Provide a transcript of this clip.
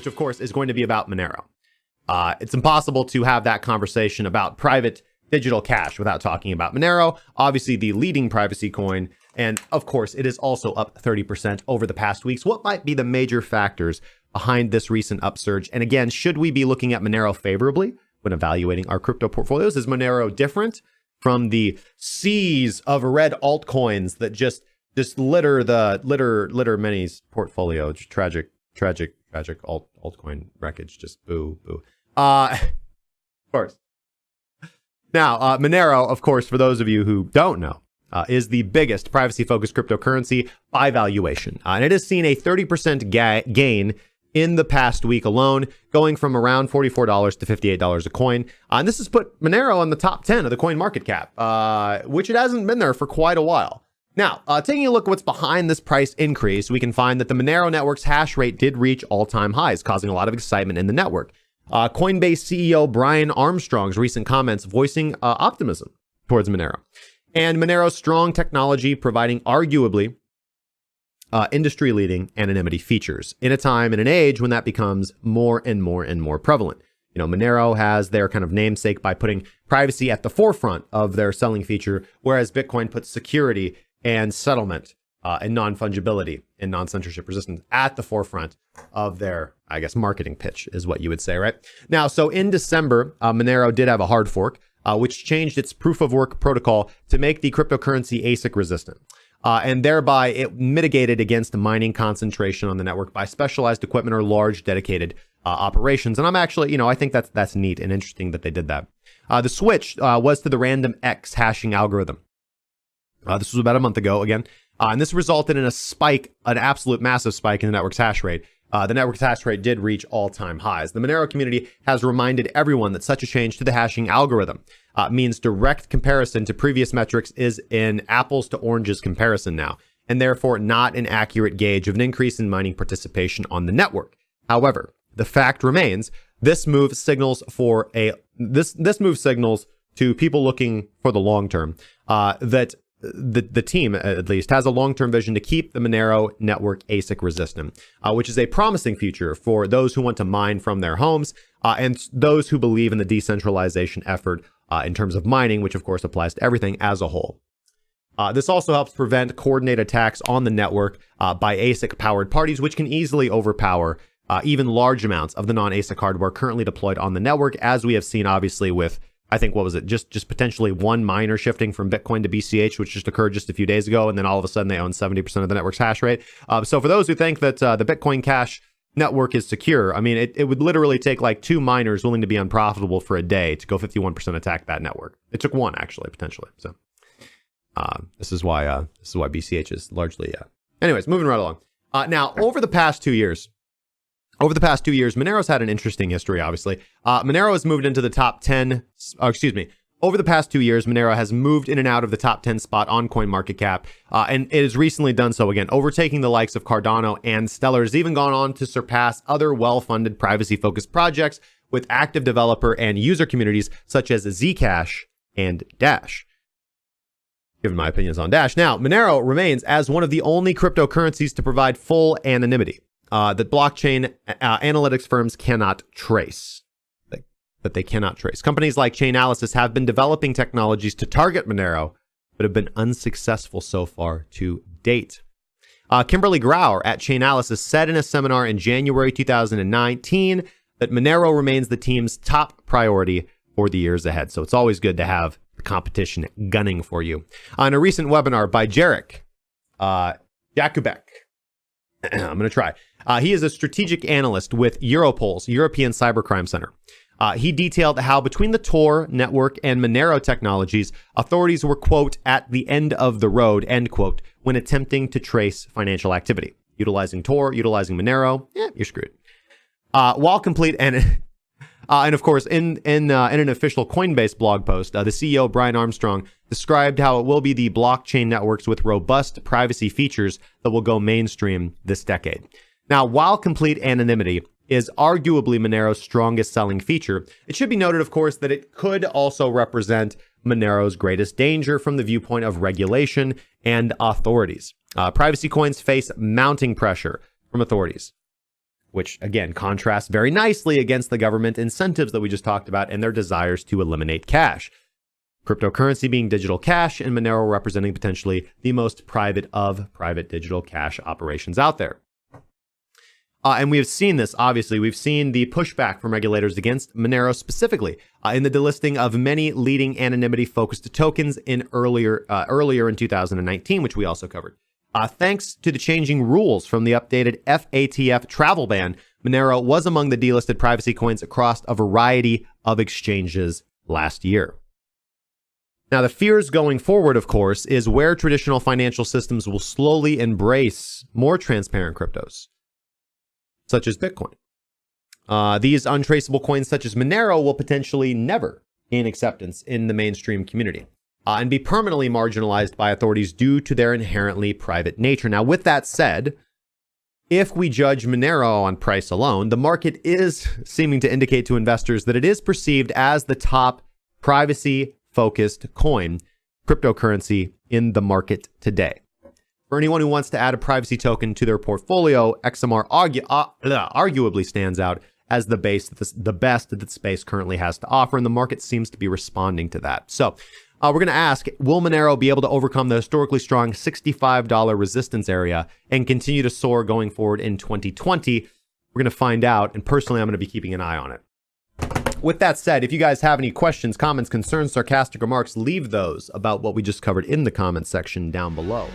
which of course is going to be about Monero. It's impossible to have that conversation about private digital cash without talking about Monero, obviously the leading privacy coin. And of course, it is also up 30% over the past weeks. What might be the major factors behind this recent upsurge? And again, should we be looking at Monero favorably when evaluating our crypto portfolios? Is Monero different from the seas of red altcoins that just litter many's portfolio? Just tragic altcoin wreckage. Just boo. Of course. Now, Monero, of course, for those of you who don't know, is the biggest privacy-focused cryptocurrency by valuation. And it has seen a 30% gain in the past week alone, going from around $44 to $58 a coin. And this has put Monero on the top 10 of the CoinMarketCap, which it hasn't been there for quite a while. Now, taking a look at what's behind this price increase, we can find that the Monero network's hash rate did reach all-time highs, causing a lot of excitement in the network. Coinbase CEO Brian Armstrong's recent comments voicing optimism towards Monero. And Monero's strong technology providing arguably industry-leading anonymity features in a time and an age when that becomes more and more prevalent. You know, Monero has their kind of namesake by putting privacy at the forefront of their selling feature, whereas Bitcoin puts security and settlement and non-fungibility and non-censorship resistance at the forefront of their, I guess, marketing pitch is what you would say, right? Now, so in December, Monero did have a hard fork, which changed its proof of work protocol to make the cryptocurrency ASIC resistant. And thereby it mitigated against the mining concentration on the network by specialized equipment or large dedicated operations. And I'm actually, I think that's neat and interesting that they did that. The switch was to the random X hashing algorithm. This was about a month ago again. And this resulted in a spike, an absolute massive spike in the network's hash rate. The network's hash rate did reach all-time highs. The Monero community has reminded everyone that such a change to the hashing algorithm means direct comparison to previous metrics is an apples to oranges comparison now, and therefore not an accurate gauge of an increase in mining participation on the network. However, the fact remains, this move signals to people looking for the long term that the team, at least, has a long-term vision to keep the Monero network ASIC resistant, which is a promising future for those who want to mine from their homes and those who believe in the decentralization effort in terms of mining, which of course applies to everything as a whole. This also helps prevent coordinated attacks on the network by ASIC-powered parties, which can easily overpower even large amounts of the non-ASIC hardware currently deployed on the network, as we have seen obviously with, I think, what was it? Just potentially one miner shifting from Bitcoin to BCH, which just occurred just a few days ago. And then all of a sudden they own 70% of the network's hash rate. So for those who think that the Bitcoin Cash network is secure, I mean, it would literally take like two miners willing to be unprofitable for a day to go 51% attack that network. It took one, actually, potentially. So this is why BCH is largely, anyways, moving right along. Now, over the past 2 years, Monero's had an interesting history, obviously. Monero has moved into the top 10, over the past 2 years, Monero has moved in and out of the top 10 spot on CoinMarketCap, and it has recently done so again, overtaking the likes of Cardano and Stellar. Has even gone on to surpass other well-funded privacy-focused projects with active developer and user communities such as Zcash and Dash. Given my opinions on Dash. Now, Monero remains as one of the only cryptocurrencies to provide full anonymity that blockchain analytics firms cannot trace. That they cannot trace. Companies like Chainalysis have been developing technologies to target Monero, but have been unsuccessful so far to date. Kimberly Grauer at Chainalysis said in a seminar in January 2019 that Monero remains the team's top priority for the years ahead. So it's always good to have the competition gunning for you. On a recent webinar by Jarek Jakubek, I'm going to try. He is a strategic analyst with Europol's European Cybercrime Center. He detailed how between the Tor network and Monero technologies, authorities were, quote, at the end of the road, end quote, when attempting to trace financial activity. Utilizing Tor, utilizing Monero, you're screwed. While complete, and of course, in an official Coinbase blog post, the CEO, Brian Armstrong, described how it will be the blockchain networks with robust privacy features that will go mainstream this decade. Now, while complete anonymity is arguably Monero's strongest selling feature, it should be noted, of course, that it could also represent Monero's greatest danger from the viewpoint of regulation and authorities. Privacy coins face mounting pressure from authorities. which again contrasts very nicely against the government incentives that we just talked about and their desires to eliminate cash. Cryptocurrency being digital cash and Monero representing potentially the most private of private digital cash operations out there. And we have seen this, obviously. We've seen the pushback from regulators against Monero specifically in the delisting of many leading anonymity-focused tokens in earlier in 2019, which we also covered. Thanks to the changing rules from the updated FATF travel ban, Monero was among the delisted privacy coins across a variety of exchanges last year. Now, the fears going forward, of course, is where traditional financial systems will slowly embrace more transparent cryptos, such as Bitcoin. These untraceable coins, such as Monero, will potentially never gain acceptance in the mainstream community and be permanently marginalized by authorities due to their inherently private nature. Now, with that said, if we judge Monero on price alone, the market is seeming to indicate to investors that it is perceived as the top privacy-focused cryptocurrency in the market today. For anyone who wants to add a privacy token to their portfolio, XMR arguably stands out as the best that the space currently has to offer, and the market seems to be responding to that. So we're going to ask, will Monero be able to overcome the historically strong $65 resistance area and continue to soar going forward in 2020? We're going to find out, and personally, I'm going to be keeping an eye on it. With that said, if you guys have any questions, comments, concerns, sarcastic remarks, leave those about what we just covered in the comments section down below.